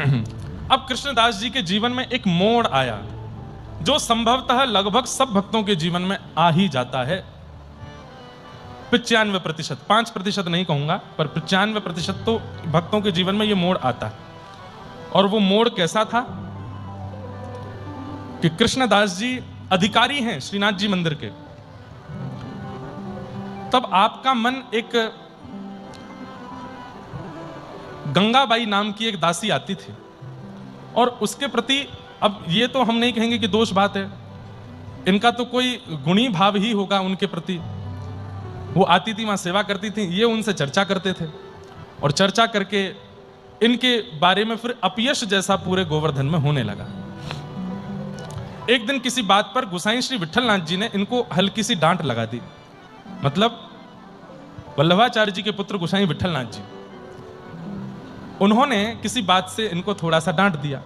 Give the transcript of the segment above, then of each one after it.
अब कृष्णदास जी के जीवन में एक मोड़ आया जो संभवतः लगभग सब भक्तों के जीवन में आ ही जाता है। 95%, 5% नहीं कहूंगा, पर 95% तो भक्तों के जीवन में यह मोड़ आता है। और वो मोड़ कैसा था कि कृष्णदास जी अधिकारी हैं श्रीनाथ जी मंदिर के। तब आपका मन एक गंगाबाई नाम की एक दासी आती थी और उसके प्रति, अब ये तो हम नहीं कहेंगे कि दोष बात है, इनका तो कोई गुणी भाव ही होगा उनके प्रति। वो आती थी, वहां सेवा करती थी, ये उनसे चर्चा करते थे और चर्चा करके इनके बारे में फिर अपयश जैसा पूरे गोवर्धन में होने लगा। एक दिन किसी बात पर गोसाई श्री विठलनाथ जी ने इनको हल्की सी डांट लगा दी। मतलब वल्लभाचार्य जी के पुत्र गोसाई विठलनाथ जी, उन्होंने किसी बात से इनको थोड़ा सा डांट दिया।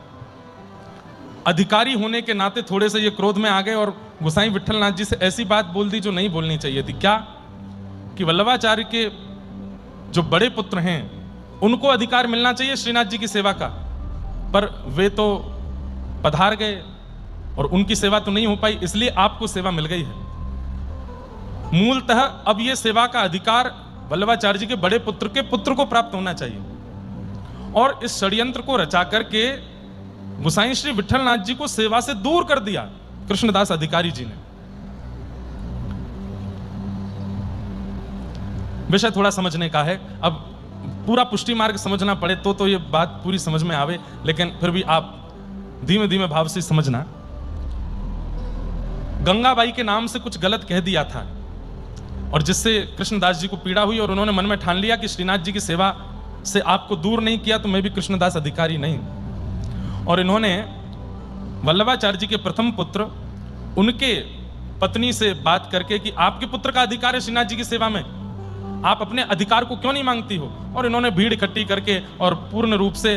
अधिकारी होने के नाते थोड़े से ये क्रोध में आ गए और गोसाई विठलनाथ जी से ऐसी बात बोल दी जो नहीं बोलनी चाहिए थी। क्या कि वल्लभाचार्य के जो बड़े पुत्र हैं उनको अधिकार मिलना चाहिए श्रीनाथ जी की सेवा का, पर वे तो पधार गए और उनकी सेवा तो नहीं हो पाई, इसलिए आपको सेवा मिल गई है। मूलतः अब यह सेवा का अधिकार वल्लभाचार्य जी के बड़े पुत्र के पुत्र को प्राप्त होना चाहिए। और इस षड्यंत्र को रचा करके गोसाई श्री विठलनाथ जी को सेवा से दूर कर दिया कृष्णदास अधिकारी जी ने। विषय थोड़ा समझने का है, अब पूरा पुष्टि मार्ग समझना पड़े तो ये बात पूरी समझ में आवे, लेकिन फिर भी आप धीमे धीमे भाव से समझना। गंगाबाई के नाम से कुछ गलत कह दिया था और जिससे कृष्णदास जी को पीड़ा हुई और उन्होंने मन में ठान लिया कि श्रीनाथ जी की सेवा से आपको दूर नहीं किया तो मैं भी कृष्णदास अधिकारी नहीं। और इन्होंने वल्लभाचार्य जी के प्रथम पुत्र उनके पत्नी से बात करके कि आपके पुत्र का अधिकार है श्रीनाथ जी की सेवा में, आप अपने अधिकार को क्यों नहीं मांगती हो। और इन्होंने भीड़ इकट्ठी करके और पूर्ण रूप से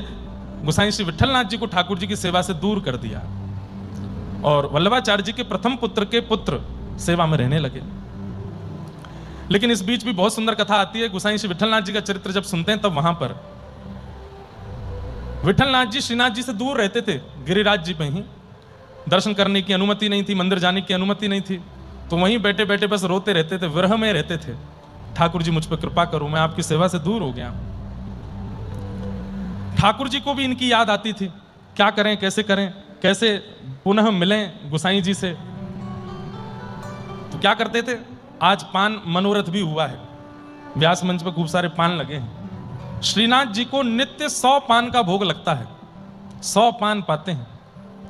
गोसाई श्री विठलनाथ जी को ठाकुर जी की सेवा से दूर कर दिया और वल्लभाचार्य जी के प्रथम पुत्र के पुत्र सेवा में रहने लगे। लेकिन इस बीच भी बहुत सुंदर कथा आती है। गोसाई श्री विठलनाथ जी का चरित्र जब सुनते हैं तब वहां पर विठलनाथ जी श्रीनाथ जी से दूर रहते थे, गिरिराज जी में ही। दर्शन करने की अनुमति नहीं थी, मंदिर जाने की अनुमति नहीं थी, तो वहीं बैठे बैठे बस रोते रहते थे, विरह में रहते थे। ठाकुर जी मुझ पर कृपा करो, मैं आपकी सेवा से दूर हो गया। ठाकुर जी को भी इनकी याद आती थी, क्या करें, कैसे पुनः मिलें गोसाई जी से। तो क्या करते थे, आज पान मनोरथ भी हुआ है, व्यास मंच पर खूब सारे पान लगे हैं। श्रीनाथ जी को नित्य 100 पान का भोग लगता है, 100 पान पाते हैं,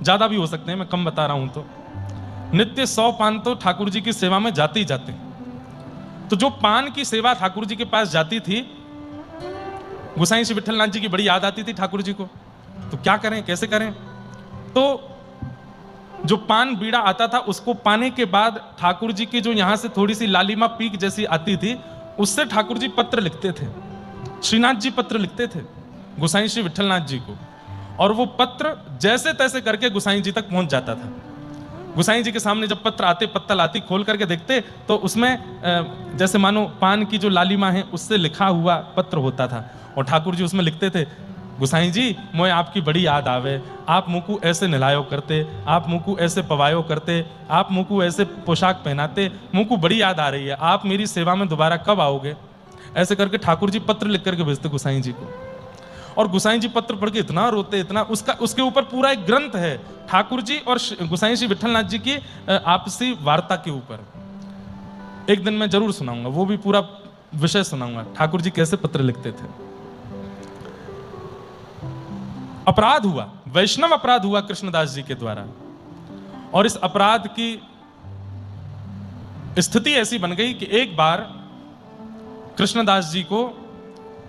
ज्यादा भी हो सकते हैं, मैं कम बता रहा हूं। तो नित्य 100 पान तो ठाकुर जी की सेवा में जाते ही जाते हैं। तो जो पान की सेवा ठाकुर जी के पास जाती थी, गोसाई श्री विठलनाथ जी की बड़ी याद आती थी ठाकुर जी को। तो क्या करें, कैसे करें। तो जो पान बीड़ा आता था उसको पाने के बाद ठाकुर जी की जो यहां से थोड़ी सी लालिमा पीक जैसी आती थी, उससे ठाकुर जी पत्र लिखते थे, श्रीनाथ जी पत्र लिखते थे गोसाई श्री विठलनाथ जी को। और वो पत्र जैसे तैसे करके गोसाई जी तक पहुंच जाता था। गोसाई जी के सामने जब पत्र आते, पत्तल आती, खोल करके देखते तो उसमें जैसे मानो पान की जो लालिमा है उससे लिखा हुआ पत्र होता था। और ठाकुर जी उसमें लिखते थे, गोसाई जी मोए आपकी बड़ी याद आवे, आप मुकु ऐसे नहलायो करते, आप मुकु ऐसे पवायो करते, आप मुकु ऐसे पोशाक पहनाते, मुकु बड़ी याद आ रही है, आप मेरी सेवा में दोबारा कब आओगे। ऐसे करके ठाकुर जी पत्र लिख करके भेजते गोसाई जी को। और गोसाई जी पत्र पढ़ के इतना रोते, इतना, उसके ऊपर पूरा एक ग्रंथ है ठाकुर जी और गोसाई श्री विठलनाथ जी की आपसी वार्ता के ऊपर। एक दिन मैं जरूर सुनाऊंगा, वो भी पूरा विषय सुनाऊंगा, ठाकुर जी कैसे पत्र लिखते थे। अपराध हुआ, वैष्णव अपराध हुआ कृष्णदास जी के द्वारा, और इस अपराध की स्थिति ऐसी बन गई कि एक बार कृष्णदास जी को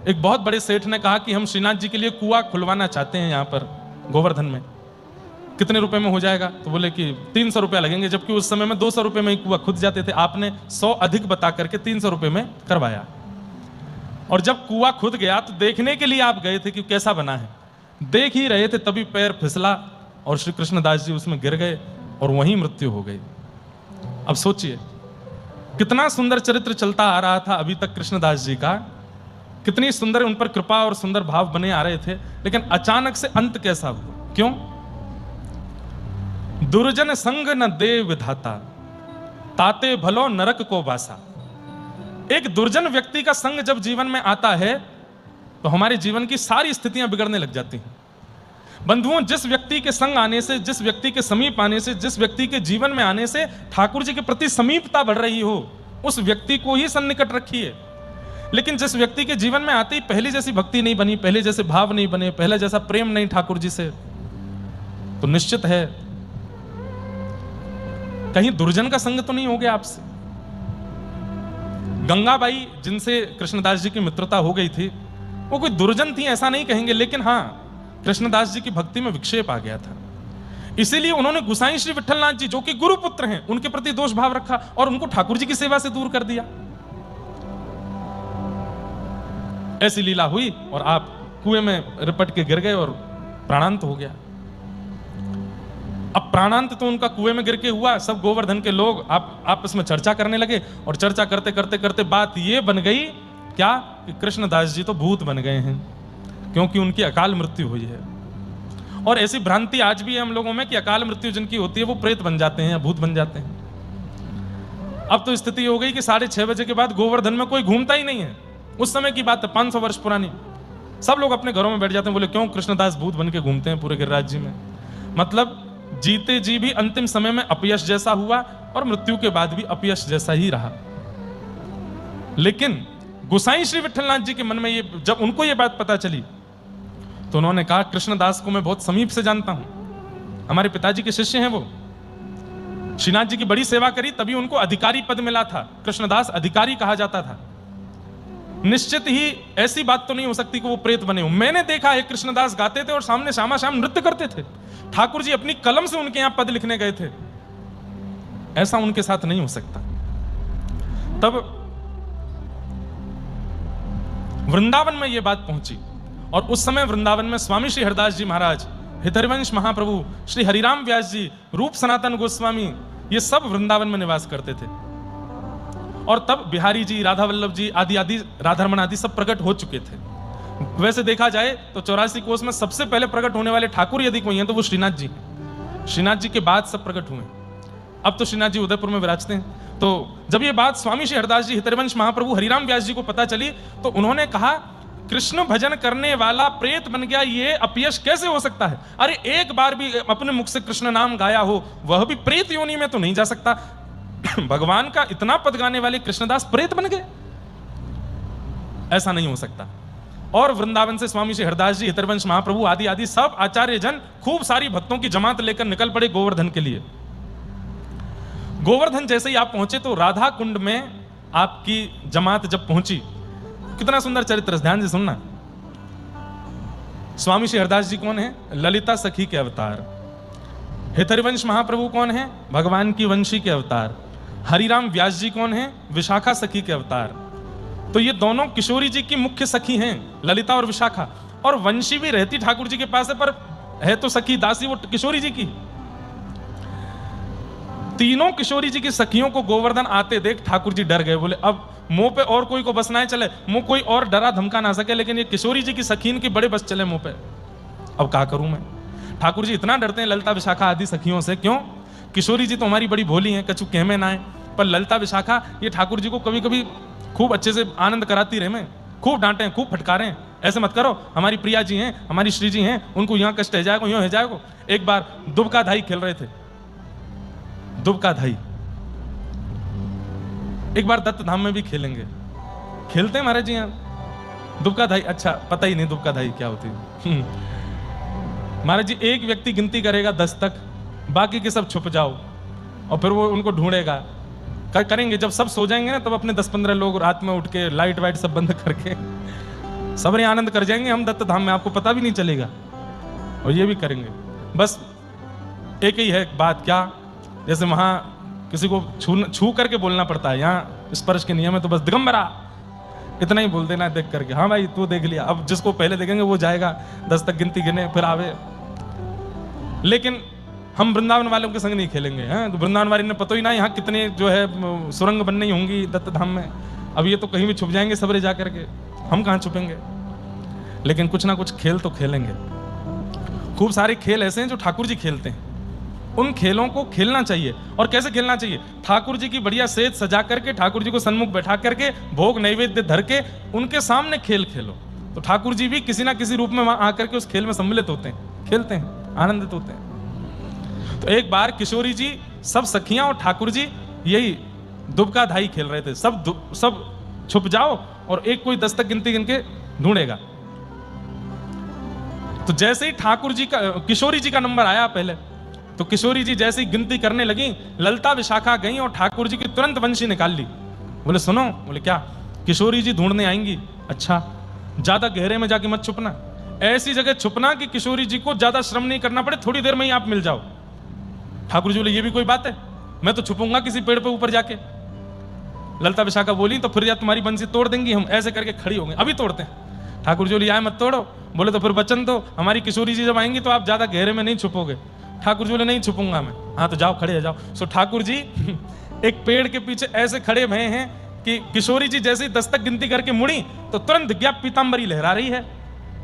एक बहुत बड़े सेठ ने कहा कि हम श्रीनाथ जी के लिए कुआं खुलवाना चाहते हैं, यहां पर गोवर्धन में, कितने रुपए में हो जाएगा। तो बोले कि 300 रुपया लगेंगे, जबकि उस समय में 200 रुपए में ही कुआं खुद जाते थे। आपने 100 अधिक बता करके 300 रुपए में करवाया। और जब कुआं खुद गया तो देखने के लिए आप गए थे कि कैसा बना है, देख ही रहे थे, तभी पैर फिसला और श्री कृष्णदास जी उसमें गिर गए और वहीं मृत्यु हो गई। अब सोचिए कितना सुंदर चरित्र चलता आ रहा था अभी तक कृष्णदास जी का, कितनी सुंदर उन पर कृपा और सुंदर भाव बने आ रहे थे, लेकिन अचानक से अंत कैसा हुआ? क्यों? दुर्जन संग न दे विधाता, ताते भलो नरक को बासा। एक दुर्जन व्यक्ति का संग जब जीवन में आता है तो हमारे जीवन की सारी स्थितियां बिगड़ने लग जाती हैं। बंधुओं, जिस व्यक्ति के संग आने से, जिस व्यक्ति के समीप आने से, जिस व्यक्ति के जीवन में आने से ठाकुर जी के प्रति समीपता बढ़ रही हो, उस व्यक्ति को ही सन्निकट रखिए। लेकिन जिस व्यक्ति के जीवन में आते ही पहले जैसी भक्ति नहीं बनी, पहले जैसे भाव नहीं बने, पहले जैसा प्रेम नहीं ठाकुर जी से, तो निश्चित है कहीं दुर्जन का संग तो नहीं हो गया आपसे। गंगाबाई, जिनसे कृष्णदास जी की मित्रता हो गई थी, वो कोई दुर्जन थी ऐसा नहीं कहेंगे, लेकिन हाँ, कृष्णदास जी की भक्ति में विक्षेप आ गया था। इसीलिए उन्होंने गुसाई श्री विठलनाथ जी, जो कि गुरुपुत्र हैं, उनके प्रति दोष भाव रखा और उनको ठाकुर जी की सेवा से दूर कर दिया। ऐसी लीला हुई और आप कुएं में रिपट के गिर गए और प्राणांत हो गया। अब प्राणांत तो उनका कुएं में गिर के हुआ, सब गोवर्धन के लोग आपस में चर्चा करने लगे और चर्चा करते करते करते बात ये बन गई क्या कि कृष्णदास जी तो भूत बन गए हैं, क्योंकि उनकी अकाल मृत्यु हुई है। और ऐसी भ्रांति आज भी है हम लोगों में कि अकाल मृत्यु जिनकी होती है वो प्रेत बन जाते हैं या भूत बन जाते हैं। अब तो स्थिति हो गई कि 6:30 बजे के बाद गोवर्धन में कोई घूमता ही नहीं है। उस समय की बात है, 500 वर्ष पुरानी। सब लोग अपने घरों में बैठ जाते हैं। बोले क्यों? कृष्णदास भूत बन के घूमते हैं पूरे गिरिराज जी में। मतलब जीते जी भी अंतिम समय में अपयश जैसा हुआ और मृत्यु के बाद भी अपयश जैसा ही रहा। लेकिन गोसाई श्री विठलनाथ जी के मन में ये, जब उनको ये बात पता चली तो उन्होंने कहा, कृष्णदास को मैं बहुत समीप से जानता हूं, हमारे पिताजी के शिष्य हैं वो। श्रीनाथ जी की बड़ी सेवा करी, तभी उनको अधिकारी पद मिला था। कृष्णदास अधिकारी कहा जाता था। निश्चित ही ऐसी बात तो नहीं हो सकती कि वो प्रेत बने हो। मैंने देखा है कृष्णदास गाते थे और सामने श्यामा श्याम नृत्य करते थे। ठाकुर जी अपनी कलम से उनके यहां पद लिखने गए थे। ऐसा उनके साथ नहीं हो सकता। तब वृंदावन में यह बात पहुंची और उस समय वृंदावन में स्वामी श्री हरिदास जी महाराज, हितरिवंश महाप्रभु, श्री हरिराम व्यास जी, रूप सनातन गोस्वामी, ये सब वृंदावन में निवास करते थे। और तब बिहारी जी, राधा वल्लभ जी आदि आदि, राधारमण आदि सब प्रकट हो चुके थे। वैसे देखा जाए तो 84 कोस में सबसे पहले प्रकट होने वाले ठाकुर यदि कोई हैं तो वो श्रीनाथ जी हैं। श्रीनाथ जी के बाद सब प्रकट हुए। अब तो श्रीनाथ जी उदयपुर में विराजते हैं। तो जब ये बात स्वामी श्री हरिदास जी, हितरिवंश महाप्रभु, हरिराम व्यास जी को पता चली तो उन्होंने कहा, कृष्ण भजन करने वाला प्रेत बन गया, ये अपयश कैसे हो सकता है? अरे एक बार भी अपने मुख से कृष्ण नाम गाया हो, वह भी प्रेत योनि में तो नहीं जा सकता। भगवान का इतना पद गाने वाले कृष्णदास प्रेत बन गए? ऐसा नहीं हो सकता। और वृंदावन से स्वामी श्री हरिदास जी, हितरिवंश महाप्रभु आदि आदि सब आचार्य जन खूब सारी भक्तों की जमात लेकर निकल पड़े गोवर्धन के लिए। गोवर्धन जैसे ही आप पहुंचे तो राधा कुंड में आपकी जमात जब पहुंची, कितना सुंदर चरित्र, ध्यान से सुनना। स्वामी श्री हरिदास जी कौन है? ललिता सखी के अवतार। हितरिवंश महाप्रभु कौन है? भगवान की वंशी के अवतार। हरिराम व्यास जी कौन है? विशाखा सखी के अवतार। तो ये दोनों किशोरी जी की मुख्य सखी हैं, ललिता और विशाखा। और वंशी भी रहती ठाकुर जी के पास है, पर है तो सखी दासी वो किशोरी जी की। तीनों किशोरी जी की सखियों को गोवर्धन आते देख ठाकुर जी डर गए। बोले अब मुंह पे और कोई को बस ना चले, मुंह कोई और डरा धमका ना सके, लेकिन ये किशोरी जी की सखीन की बड़े बस चले मुंह पे। अब क्या करूं मैं? ठाकुर जी इतना डरते हैं ललिता विशाखा आदि सखियों से। क्यों? किशोरी जी तो हमारी बड़ी भोली हैं, कछु कहमे ना है, पर ललिता विशाखा ये ठाकुर जी को कभी कभी खूब अच्छे से आनंद कराती रहे, में खूब डांटे, खूब फटकारे, ऐसे मत करो, हमारी प्रिया जी हैं, हमारी श्री जी हैं, उनको यहाँ कष्ट है जाएगा, यूँ है जाएगा। एक बार दुबका धाई खेल रहे थे, दुबका धाई एक बार दत्त धाम में भी खेलेंगे, खेलते हैं महाराज जी यहाँ दुबका धाई। अच्छा, पता ही नहीं दुबका धाई क्या होती है। महाराज जी एक व्यक्ति गिनती करेगा 10 तक, बाकी के सब छुप जाओ, और फिर वो उनको ढूंढेगा। करेंगे जब सब सो जाएंगे ना, तब अपने 10-15 लोग रात में उठ के लाइट वाइट सब बंद करके सबरे आनंद कर जाएंगे हम दत्त धाम में, आपको पता भी नहीं चलेगा। और ये भी करेंगे। बस एक ही है बात, क्या जैसे वहां किसी को छू करके बोलना पड़ता है, यहाँ स्पर्श के नियम है तो बस दिगंबरा इतना ही बोल देना देख करके, हाँ भाई तू देख लिया। अब जिसको पहले देखेंगे वो जाएगा 10 तक गिनती गिने फिर आवे। लेकिन हम वृंदावन वालों के संग नहीं खेलेंगे हैं, तो वृंदावन वाले ने पता ही ना यहाँ कितने जो है सुरंग बननी होंगी दत्त धाम में, अब ये तो कहीं भी छुप जाएंगे सबरे जा करके, हम कहाँ छुपेंगे। लेकिन कुछ ना कुछ खेल तो खेलेंगे। खूब सारे खेल ऐसे हैं जो ठाकुर जी खेलते हैं, उन खेलों को खेलना चाहिए। और कैसे खेलना चाहिए? ठाकुर जी की बढ़िया सेज सजा करके, ठाकुर जी को सन्मुख बैठा करके, भोग नैवेद्य धर के उनके सामने खेल खेलो, तो ठाकुर जी भी किसी ना किसी रूप में वहां आकर के उस खेल में सम्मिलित होते हैं, खेलते हैं, आनंदित होते हैं। तो एक बार किशोरी जी, सब सखियां और ठाकुर जी यही दुबका धाई खेल रहे थे। सब छुप जाओ और एक कोई 10 तक गिनती गिन के ढूंढेगा। तो जैसे ही ठाकुर जी का, किशोरी जी का नंबर आया पहले, तो किशोरी जी जैसे ही गिनती करने लगी, ललता विशाखा गई और ठाकुर जी की तुरंत बंशी निकाल ली। बोले सुनो, बोले क्या? किशोरी जी ढूंढने आएंगी। अच्छा, ज्यादा गहरे में जाके मत छुपना, ऐसी जगह छुपना कि किशोरी जी को ज्यादा श्रम नहीं करना पड़े, थोड़ी देर में ही आप मिल जाओ। ठाकुर जी बोले ये भी कोई बात है, मैं तो छुपूंगा किसी पेड़ पे ऊपर जाके। ललता विशाखा बोली तो फिर या तुम्हारी बंसी तोड़ देंगी हम। ऐसे करके खड़ी हो गई, अभी तोड़ते हैं। ठाकुर जी बोले आए मत तोड़ो। बोले तो फिर वचन दो, हमारी किशोरी जी जब आएंगी तो आप ज्यादा गहरे में नहीं छुपोगे। ठाकुर जी बोले नहीं छुपूंगा मैं। हाँ तो जाओ, खड़े हो जाओ। सो ठाकुर जी एक पेड़ के पीछे ऐसे खड़े हुए हैं कि किशोरी जी जैसे ही 10 तक गिनती करके मुड़ी तो तुरंत दिख गया पीतांबरी लहरा रही है।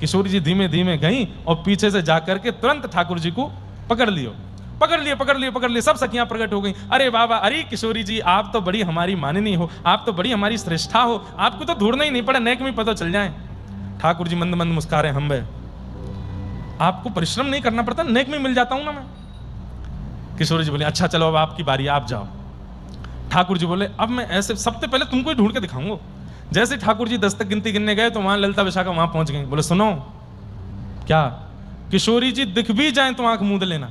किशोरी जी धीमे धीमे गई और पीछे से जाकर के तुरंत ठाकुर जी को पकड़ लियो, पकड़ लिए। सब सखियां प्रकट हो गई। अरे बाबा, अरे किशोरी जी, आप तो बड़ी हमारी माननी हो, आप तो बड़ी हमारी श्रेष्ठा हो, आपको तो ढूंढना ही नहीं पड़ा, नेक में पता चल जाए। ठाकुर जी मंद मंद मुस्कुरा रहे, हम बे आपको परिश्रम नहीं करना पड़ता, नेक में मिल जाता हूं ना मैं। किशोरी जी बोले अच्छा चलो अब आपकी बारी, आप जाओ। ठाकुर जी बोले अब मैं ऐसे सबसे पहले तुमको ही ढूंढ के दिखाऊंगा। जैसे ठाकुर जी 10 तक गिनती गिनने गए तो वहां ललता विशाखा वहां पहुंच गई। बोले सुनो, क्या? किशोरी जी दिख भी जाए तो आंख मूंद लेना,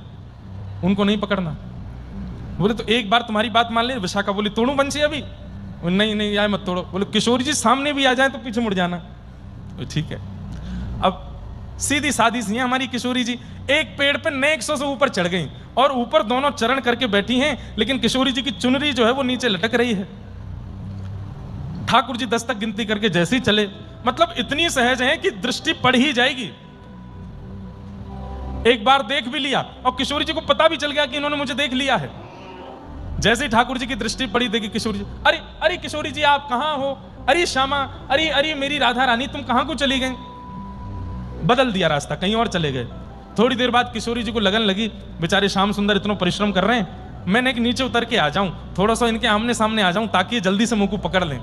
उनको नहीं पकड़ना। बोले तो एक बार तुम्हारी बात मान ले। विशाखा बोली तोड़ू बंसी अभी? नहीं नहीं यार मत तोड़ो। बोले किशोरी जी सामने भी आ जाए तो पीछे मुड़ जाना। ठीक है। अब सीधी सादी सी है हमारी किशोरी जी, एक पेड़ पे नेक 100 से ऊपर चढ़ गई और ऊपर दोनों चरण करके बैठी हैं, लेकिन किशोरी जी की चुनरी जो है वो नीचे लटक रही है। ठाकुर जी 10 तक गिनती करके जैसे ही चले, मतलब इतनी सहज है कि दृष्टि पड़ ही जाएगी। एक बार देख भी लिया और किशोरी जी को पता भी चल गया कि इन्होंने मुझे देख लिया है। जैसे ही ठाकुर जी की दृष्टि पड़ी, देखी किशोरी जी, अरे अरे किशोरी जी आप कहां हो? अरे श्यामा, अरे अरे मेरी राधा रानी, तुम कहां को चली गई? बदल दिया रास्ता, कहीं और चले गए। थोड़ी देर बाद किशोरी जी को लगन लगी बेचारे श्याम सुंदर इतना परिश्रम कर रहे हैं, मैंने एक नीचे उतर के आ जाऊं, थोड़ा सा इनके आमने सामने आ जाऊं ताकि ये जल्दी से मुंह को पकड़ लें।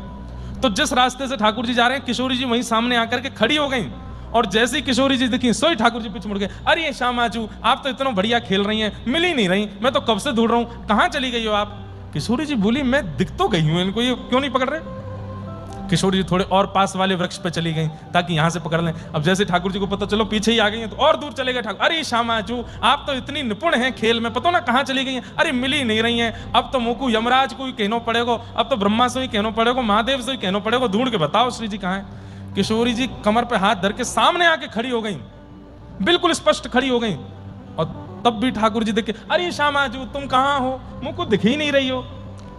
तो जिस रास्ते से ठाकुर जी जा रहे हैं, किशोरी जी वहीं सामने आकर के खड़ी हो गई और जैसे ही किशोरी जी दिखी सोई ठाकुर जी पीछे मुड़ गए। अरे श्यामाजू, आप तो इतना बढ़िया खेल रही हैं, मिल ही नहीं रही, मैं तो कब से ढूंढ रहा हूं, कहां चली गई हो आप? किशोरी जी बोली मैं दिख तो गई हूं, इनको ये क्यों नहीं पकड़ रहे? किशोरी जी थोड़े और पास वाले वृक्ष पे चली गई ताकि यहां से पकड़ लें। अब जैसे ठाकुर जी को पता चलो पीछे ही आ गई हैं तो और दूर चले गए ठाकुर। अरे श्यामाजू, आप तो इतनी निपुण हैं खेल में, पता ना कहां चली गई हैं? अरे मिल ही नहीं रही हैं, अब तो मुझको यमराज को ही कहना पड़ेगा, अब तो ब्रह्मा से ही कहना पड़ेगा, महादेव से ही कहना पड़ेगा, ढूंढ के बताओ श्री जी कहां है। किशोरी जी कमर पे हाथ धर के सामने आके खड़ी हो गई, बिल्कुल स्पष्ट खड़ी हो गई। और तब भी ठाकुर जी देखे, अरे श्यामाजू तुम कहां हो, मुझको दिख ही नहीं रही हो।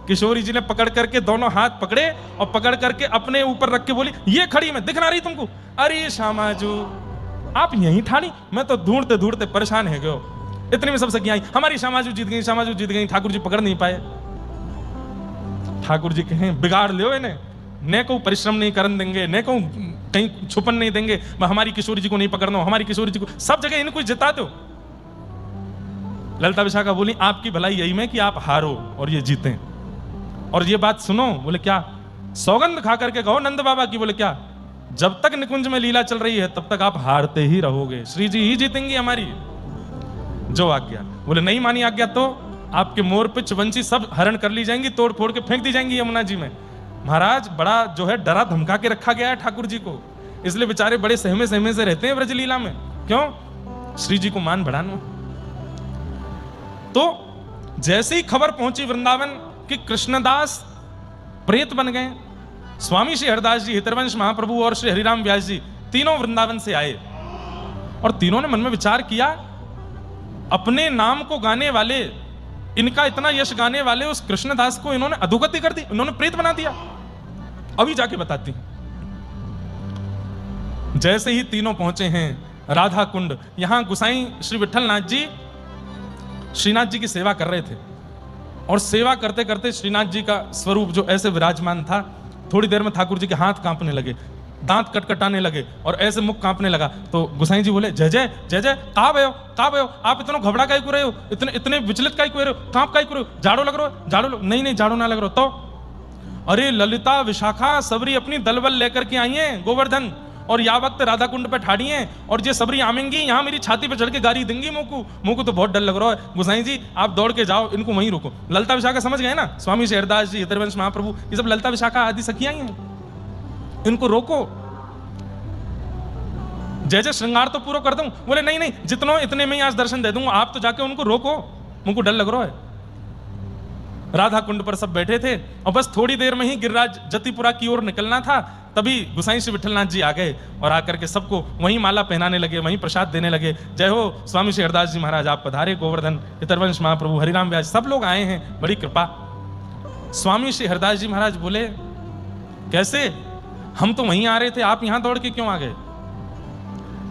किशोरी जी ने पकड़ करके दोनों हाथ पकड़े और पकड़ करके अपने ऊपर रख के बोली, ये खड़ी मैं दिख ना रही तुमको? अरे श्यामाजू आप यहीं ठानी, मैं तो ढूंढते ढूंढते परेशान है गयो। इतने में सब सखियां आई, हमारी श्यामाजू जीत गई, श्यामाजू जीत गई। ठाकुर जी पकड़ नहीं पाए। ठाकुर जी कहें बिगाड़ लियो इन्हें, ने को परिश्रम नहीं करन देंगे, ने को कहीं छुपन नहीं देंगे, हमारी किशोरी जी को नहीं पकड़ना, हमारी किशोरी जी को सब जगह इनको जिता दो। ललता विशाखा बोली आपकी भलाई यही में कि आप हारो और ये जीतें। और ये बात सुनो। बोले क्या? सौगंध खा करके कहो नंद बाबा की। बोले क्या? जब तक निकुंज में लीला चल रही है तब तक आप हारते ही रहोगे, श्री जी ही जीतेंगी हमारी, जो आज्ञा। बोले नहीं मानी आज्ञा तो आपके मोर पिच वंशी सब हरण कर ली जाएंगी, तोड़ फोड़ के फेंक दी जाएंगी यमुना जी में। महाराज बड़ा जो है डरा धमका के रखा गया है ठाकुर जी को, इसलिए बेचारे बड़े सहमे सहमे से रहते हैं ब्रजलीला में। क्यों? श्री जी को मान बढ़ाना। तो जैसे ही खबर पहुंची वृंदावन कि कृष्णदास प्रेत बन गए, स्वामी श्री हरदास जी, हितरवंश महाप्रभु और श्री हरिराम व्यास जी तीनों वृंदावन से आए और तीनों ने मन में विचार किया, अपने नाम को गाने वाले, इनका इतना यश गाने वाले उस कृष्णदास को इन्होंने अधोगति कर दी, इन्होंने प्रेत बना दिया। अभी जाके बताती हूं। जैसे ही तीनों पहुंचे हैं राधा कुंड, यहां गुसाई श्री विठलनाथ जी श्रीनाथ जी की सेवा कर रहे थे और सेवा करते करते श्रीनाथ जी का स्वरूप जो ऐसे विराजमान था, थोड़ी देर में ठाकुर जी के हाथ कांपने लगे, दांत कटकटाने लगे और ऐसे मुख कांपने लगा। तो गोसाई जी बोले, जय जय जय जय, कहाँ भयो, आप इतना घबरा काहे को रहे हो, इतने विचलित काहे को रहे हो, कांप काहे को रहे हो, झाड़ू लग रहे हो, नहीं झाड़ू ना लग रहा। तो अरे ललिता विशाखा सबरी अपनी दलबल लेकर के आई हैं गोवर्धन, और या वक्त राधा कुंड पे ठाड़ी हैं, और ये सबरी आमेंगी यहाँ मेरी छाती पे चढ़ के गारी देंगी। मुँह को तो बहुत डर लग रहा है। गोसाई जी आप दौड़ के जाओ, इनको वहीं रोको। ललिता विशाखा समझ गए ना, स्वामी शेरदास जी, हितरवंश महाप्रभु, ये सब ललिता विशाखा आदि सखियां ही हैं, इनको रोको। जय जय श्रृंगार तो पूरा कर दूं। बोले नहीं जितनो इतने में ही आज दर्शन दे दूंगा, आप तो जाके उनको रोको, मुझको डर लग रहा है। राधा कुंड पर सब बैठे थे और बस थोड़ी देर में ही गिरिराज जतिपुरा की ओर निकलना था, तभी गोसाई श्री विठलनाथ जी आ गए और आकर के सबको वहीं माला पहनाने लगे, वहीं प्रसाद देने लगे। जय हो स्वामी शेरदास जी महाराज, आप पधारे, गोवर्धन, हितरवंश महाप्रभु, हरिराम व्यास, सब लोग आए हैं, बड़ी कृपा। स्वामी श्री हरदास जी महाराज बोले, कैसे, हम तो वहीं आ रहे थे, आप यहां दौड़ के क्यों आ गए?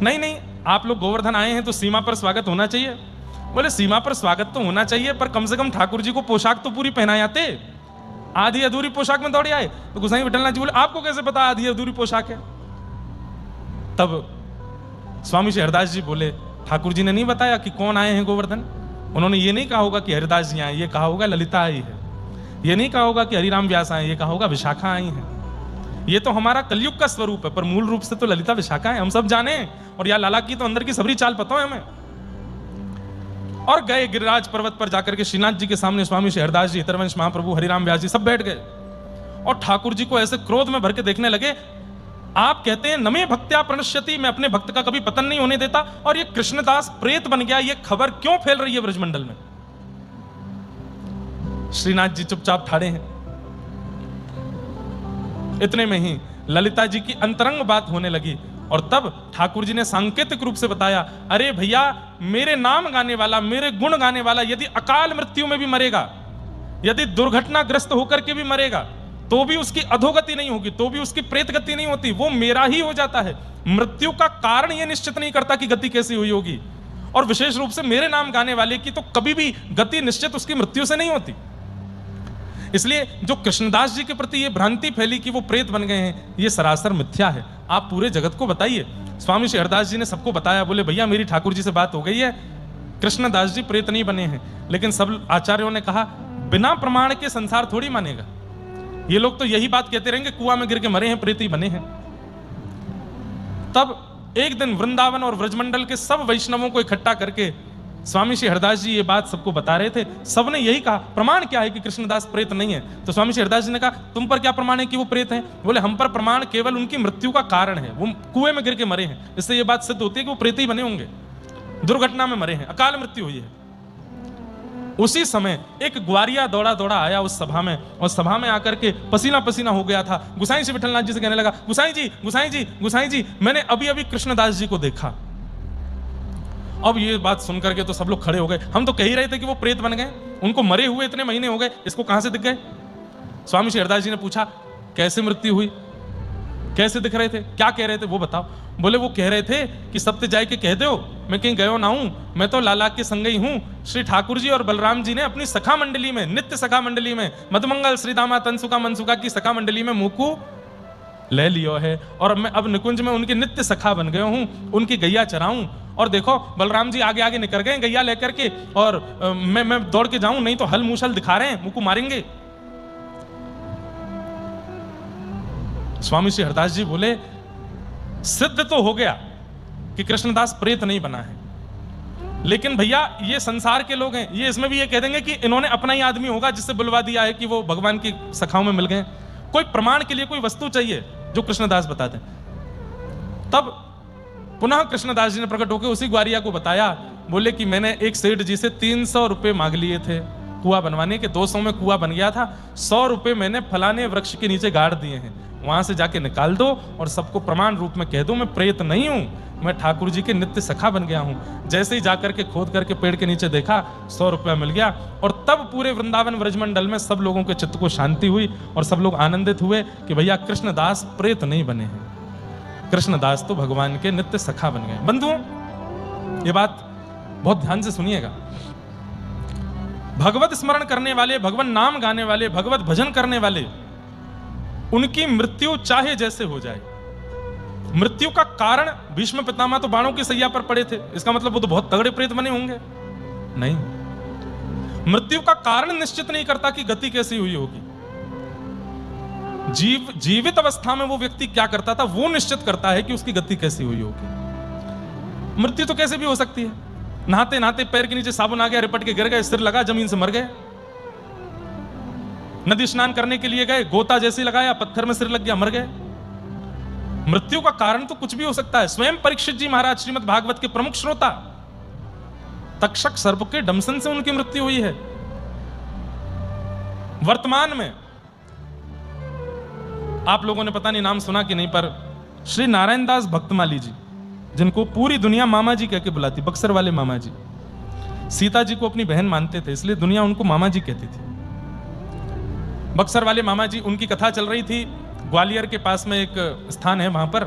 नहीं आप लोग गोवर्धन आए हैं तो सीमा पर स्वागत होना चाहिए। बोले सीमा पर स्वागत तो होना चाहिए, पर कम से कम ठाकुर जी को पोशाक तो पूरी पहनाए आते, आधी अधूरी पोशाक में दौड़े आए। तो गोसाई विठलनाथ जी बोले, आपको कैसे पता आधी अधूरी पोशाक है? तब स्वामी श्री हरदास जी बोले, ठाकुर जी ने नहीं बताया कि कौन आए हैं गोवर्धन, उन्होंने ये नहीं कहा होगा कि हरिदास जी आए, ये कहा होगा ललिता आई है, ये नहीं कहा होगा कि हरिराम व्यास आए, ये कहा होगा विशाखा आई है। ये तो हमारा कलयुग का स्वरूप है, पर मूल रूप से तो ललिता विशाखा है, हम सब जाने, और या लाला की तो अंदर की सबरी चाल पता है हमें। और गए गिरिराज पर्वत पर जाकर के श्रीनाथ जी के सामने स्वामी श्री हरदास जी, हितरवंश महाप्रभु, हरिराम व्यास जी सब बैठ गए और ठाकुर जी को ऐसे क्रोध में भर के देखने लगे। आप कहते हैं नमे भक्त्या प्रणश्यति, मैं अपने भक्त का कभी पतन नहीं होने देता, और ये कृष्णदास प्रेत बन गया, ये खबर क्यों फैल रही है ब्रजमंडल में? श्रीनाथ जी चुपचाप ठाड़े हैं। इतने में ही ललिता जी की अंतरंग बात होने लगी और तब ठाकुर जी ने सांकेतिक रूप से बताया, अरे भैया, मेरे नाम गाने वाला, मेरे गुण गाने वाला यदि अकाल मृत्यु में भी मरेगा, यदि दुर्घटनाग्रस्त होकर के भी मरेगा, तो भी उसकी अधोगति नहीं होगी, तो भी उसकी प्रेत गति नहीं होती, वो मेरा ही हो जाता है। मृत्यु का कारण यह निश्चित नहीं करता कि गति कैसी हुई होगी, और विशेष रूप से मेरे नाम गाने वाले की तो कभी भी गति निश्चित उसकी मृत्यु से नहीं होती। इसलिए जो कृष्णदास जी के प्रति ये भ्रांति फैली कि वो प्रेत बन गए हैं, ये सरासर मिथ्या है। आप पूरे जगत को बताइए। स्वामी श्री हरदास जी ने सबको बताया, बोले भैया मेरी ठाकुर जी से बात हो गई है, कृष्णदास जी प्रेत नहीं बने हैं। लेकिन सब आचार्यों ने कहा, बिना प्रमाण के संसार थोड़ी मानेगा, ये लोग तो यही बात कहते रहेंगे कुआं में गिर के मरे हैं, प्रेत ही बने हैं। तब एक दिन वृंदावन और ब्रजमंडल के सब वैष्णवों को इकट्ठा करके स्वामी श्री हरदास जी ये बात सबको बता रहे थे। सबने यही कहा, प्रमाण क्या है कि कृष्णदास प्रेत नहीं है? तो स्वामी श्री हरदास जी ने कहा, तुम पर क्या प्रमाण है कि वो प्रेत हैं? बोले, हम पर प्रमाण केवल उनकी मृत्यु का कारण है, वो कुएं में गिर के मरे हैं, इससे ये बात सिद्ध होती है कि वो प्रेत ही बने होंगे, दुर्घटना में मरे हैं, अकाल मृत्यु हुई है। उसी समय एक ग्वारिया दौड़ा दौड़ा आया उस सभा में, और सभा में आकर के पसीना पसीना हो गया था। गोसाई श्री विठलनाथ जी से कहने लगा, गोसाई जी गोसाई जी गोसाई जी, मैंने अभी अभी कृष्णदास जी को देखा। अब ये बात सुनकर के तो सब लोग खड़े हो गए। हम तो कह ही रहे थे कि वो प्रेत बन गए, उनको मरे हुए इतने महीने हो गए, इसको कहां से दिख गए? स्वामी श्री हरदास जी ने पूछा, कैसे मृत्यु हुई, कैसे दिख रहे थे, क्या कह रहे थे वो बताओ। बोले, वो कह रहे थे कि सबसे जाए के कह दो मैं कहीं गयो ना हूं, मैं तो लाला के संग ही हूं। श्री ठाकुर जी और बलराम जी ने अपनी सखा मंडली में, नित्य सखा मंडली में, मधुमंगल श्रीदामा तनसुका मनसुका की सखा मंडली में मुकू ले लियो है, और मैं अब निकुंज में उनके नित्य सखा बन गया हूं, उनकी गैया चराऊं। और देखो बलराम जी आगे आगे निकल गए गैया लेकर के, और मैं दौड़ के जाऊं, नहीं तो हल मूसल दिखा रहे हैं, मुझको मारेंगे। स्वामी श्री हरदास जी बोले, सिद्ध तो हो गया कि कृष्णदास प्रेत नहीं बना है, लेकिन भैया ये संसार के लोग हैं, ये इसमें भी ये कह देंगे कि इन्होंने अपना ही आदमी होगा जिससे बुलवा दिया है कि वो भगवान की सखाओं में मिल गए। कोई प्रमाण के लिए कोई वस्तु चाहिए जो कृष्णदास बताते हैं। तब पुनः कृष्णदास जी ने प्रकट होकर उसी ग्वारिया को बताया। बोले कि मैंने एक सेठ जी से 300 रुपए मांग लिए थे कुआं बनवाने के, 200 में कुआं बन गया था, 100 रुपए मैंने फलाने वृक्ष के नीचे गाड़ दिए हैं, वहां से जाके निकाल दो और सबको प्रमाण रूप में कह दो मैं प्रेत नहीं हूं, मैं ठाकुर जी के नित्य सखा बन गया हूं। जैसे ही जाकर के खोद करके पेड़ के नीचे देखा, 100 रुपया मिल गया, और तब पूरे वृंदावन ब्रजमंडल में सब लोगों के चित्त को शांति हुई और सब लोग आनंदित हुए कि भैया कृष्णदास प्रेत नहीं बने हैं, कृष्णदास तो भगवान के नित्य सखा बन गए। बंधुओं, ये बात बहुत ध्यान से सुनिएगा। भगवत स्मरण करने वाले, भगवान नाम गाने वाले, भगवत भजन करने वाले, उनकी मृत्यु चाहे जैसे हो जाए। मृत्यु का कारण, भीष्म पितामह तो बाणों की सैया पर पड़े थे, इसका मतलब वो तो बहुत तगड़े प्रेत बने होंगे? नहीं। मृत्यु का कारण निश्चित नहीं करता कि गति कैसी हुई होगी। जीवित अवस्था में वो व्यक्ति क्या करता था वो निश्चित करता है कि उसकी गति कैसी हुई होगी। मृत्यु तो कैसे भी हो सकती है। नहाते नहाते पैर के नीचे साबुन आ गया, रिपट के गिर गए, सिर लगा, जमीन से मर गए। नदी स्नान करने के लिए गए, गोता जैसे लगाया, पत्थर में सिर लग गया, मर गए। मृत्यु का कारण तो कुछ भी हो सकता है। स्वयं परीक्षित जी महाराज श्रीमद् भागवत के प्रमुख श्रोता, तक्षक सर्प के डंसन से उनकी मृत्यु हुई है। वर्तमान में आप लोगों ने पता नहीं नाम सुना कि नहीं, पर श्री नारायण दास भक्तमाली जी, जिनको पूरी दुनिया मामा जी कह के बुलाती, बक्सर वाले मामा जी, सीता जी को अपनी बहन मानते थे, इसलिए दुनिया उनको मामा जी कहती थी। बक्सर वाले मामा जी, उनकी कथा चल रही थी। ग्वालियर के पास में एक स्थान है वहां पर,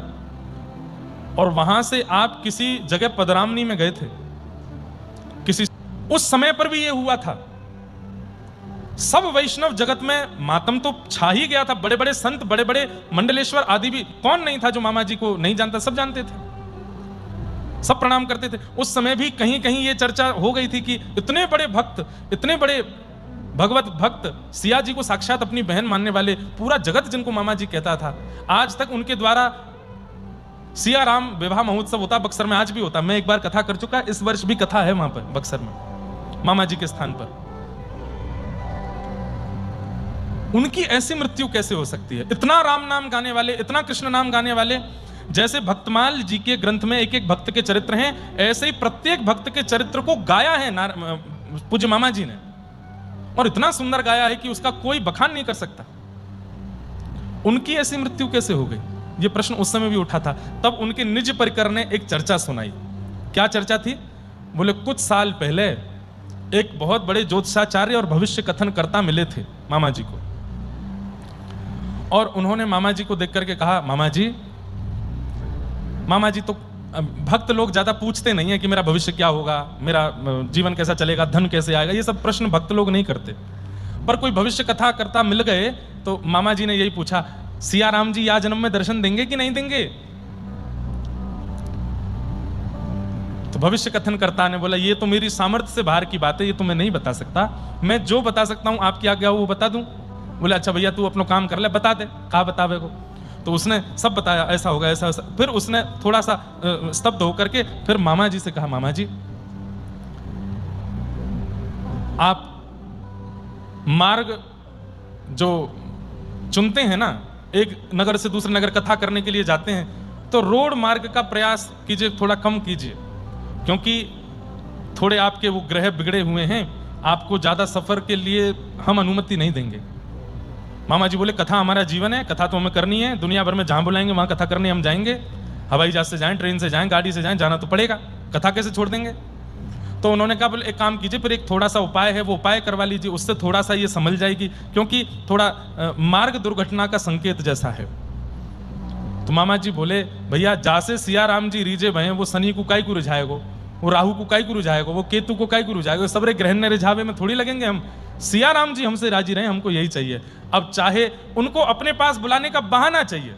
और वहां से आप किसी जगह पदरामनी में गए थे किसी, उस समय पर भी यह हुआ था। सब वैष्णव जगत में मातम तो छा ही गया था। बड़े बड़े संत, बड़े बड़े मंडलेश्वर आदि भी, कौन नहीं था जो मामा जी को नहीं जानता? सब जानते थे, सब प्रणाम करते थे। उस समय भी कहीं कहीं ये चर्चा हो गई थी कि इतने बड़े भक्त, इतने बड़े भगवत भक्त, सिया जी को साक्षात अपनी बहन मानने वाले, पूरा जगत जिनको मामा जी कहता था, आज तक उनके द्वारा सिया राम विवाह महोत्सव होता बक्सर में, आज भी होता। मैं एक बार कथा कर चुका, इस वर्ष भी कथा है वहां पर बक्सर में मामा जी के स्थान पर। उनकी ऐसी मृत्यु कैसे हो सकती है? इतना राम नाम गाने वाले, इतना कृष्ण नाम गाने वाले। जैसे भक्तमाल जी के ग्रंथ में एक एक भक्त के चरित्र हैं, ऐसे ही प्रत्येक भक्त के चरित्र को गाया है पूज्य मामा जी ने, और इतना सुंदर गाया है कि उसका कोई बखान नहीं कर सकता। उनकी ऐसी मृत्यु कैसे हो गई, यह प्रश्न उस समय भी उठा था। तब उनके निज परिकर ने एक चर्चा सुनाई। क्या चर्चा थी? बोले कुछ साल पहले एक बहुत बड़े ज्योतिषाचार्य और भविष्य कथन कर्ता मिले थे मामा जी को, और उन्होंने मामा जी को देख करके कहा, मामा जी तो भक्त लोग ज्यादा पूछते नहीं है कि मेरा भविष्य क्या होगा, मेरा जीवन कैसा चलेगा, धन कैसे आएगा, ये सब प्रश्न भक्त लोग नहीं करते। पर कोई भविष्य कथा करता मिल गए तो मामा जी ने यही पूछा, सिया राम जी या जन्म में दर्शन देंगे कि नहीं देंगे? तो भविष्य कथन कर्ता ने बोला, ये तो मेरी सामर्थ्य से बाहर की बात है, ये तो मैं नहीं बता सकता। मैं जो बता सकता हूं आपकी आज्ञा हो वो बता दूं। बोले अच्छा भैया तू अपना काम कर ले, बता दे। कहा बतावे को? तो उसने सब बताया, ऐसा होगा, ऐसा ऐसा। फिर उसने थोड़ा सा स्तब्ध होकर के फिर मामा जी से कहा, मामा जी आप मार्ग जो चुनते हैं ना, एक नगर से दूसरे नगर कथा करने के लिए जाते हैं, तो रोड मार्ग का प्रयास कीजिए, थोड़ा कम कीजिए, क्योंकि थोड़े आपके वो ग्रह बिगड़े हुए हैं, आपको ज्यादा सफर के लिए हम अनुमति नहीं देंगे। मामा जी बोले, कथा हमारा जीवन है, कथा तो हमें करनी है, दुनिया भर में जहां बुलाएंगे वहां कथा करने हम जाएंगे, हवाई जहाज से जाएं, ट्रेन से जाएं, गाड़ी से जाएं, जाना तो पड़ेगा, कथा कैसे छोड़ देंगे? तो उन्होंने कहा, बोले एक काम कीजिए, फिर एक थोड़ा सा उपाय है, वो उपाय करवा लीजिए, उससे थोड़ा सा ये समझ जाएगी, क्योंकि थोड़ा मार्ग दुर्घटना का संकेत जैसा है। तो मामा जी बोले, भैया जासे सिया राम जी रीझे भय, वो शनि को काई को रिझाएगो, वो राहु को काई को रिझाएगो, वो केतु को काई को रिझाएगो, सबरे ग्रहण ने रिझावे में थोड़ी लगेंगे हम। सिया राम जी हमसे राजी रहे, हमको यही चाहिए। अब चाहे उनको अपने पास बुलाने का बहाना चाहिए,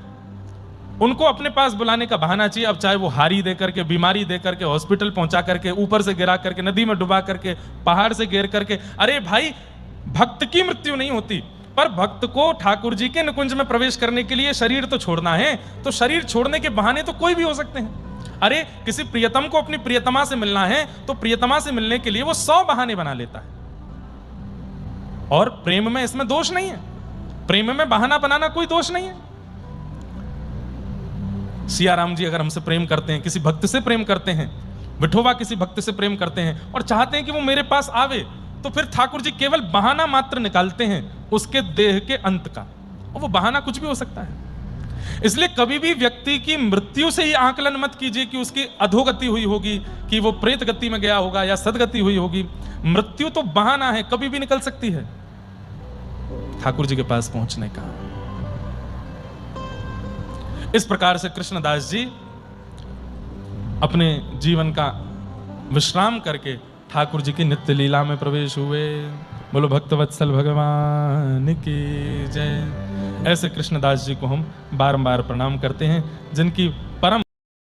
उनको अपने पास बुलाने का बहाना चाहिए। अब चाहे वो हारी दे करके, बीमारी दे करके, हॉस्पिटल पहुंचा करके, ऊपर से गिरा करके, नदी में डुबा करके, पहाड़ से गिर करके, अरे भाई भक्त की मृत्यु नहीं होती, पर भक्त को ठाकुर जी के निकुंज में प्रवेश करने के लिए शरीर तो छोड़ना है, तो शरीर छोड़ने के बहाने तो कोई भी हो सकते हैं। अरे किसी प्रियतम को अपनी प्रियतमा से मिलना है, तो प्रियतमा से मिलने के लिए वो 100 बहाने बना लेता है, और प्रेम में इसमें दोष नहीं है, प्रेम में बहाना बनाना कोई दोष नहीं है। सिया राम जी अगर हमसे प्रेम करते हैं, किसी भक्त से प्रेम करते हैं, विठोबा किसी भक्त से प्रेम करते हैं और चाहते हैं कि वो मेरे पास आवे, तो फिर ठाकुर जी केवल बहाना मात्र निकालते हैं उसके देह के अंत का, और वो बहाना कुछ भी हो सकता है। इसलिए कभी भी व्यक्ति की मृत्यु से ही आकलन मत कीजिए कि उसकी अधोगति हुई होगी, कि वो प्रेत गति में गया होगा या सदगति हुई होगी। मृत्यु तो बहाना है, कभी भी निकल सकती है ठाकुर जी के पास पहुंचने का। इस प्रकार से कृष्णदास जी अपने जीवन का विश्राम करके ठाकुर जी की नित्य लीला में प्रवेश हुए। बोलो भक्तवत्सल भगवान की जय। ऐसे कृष्णदास जी को हम बारंबार प्रणाम करते हैं, जिनकी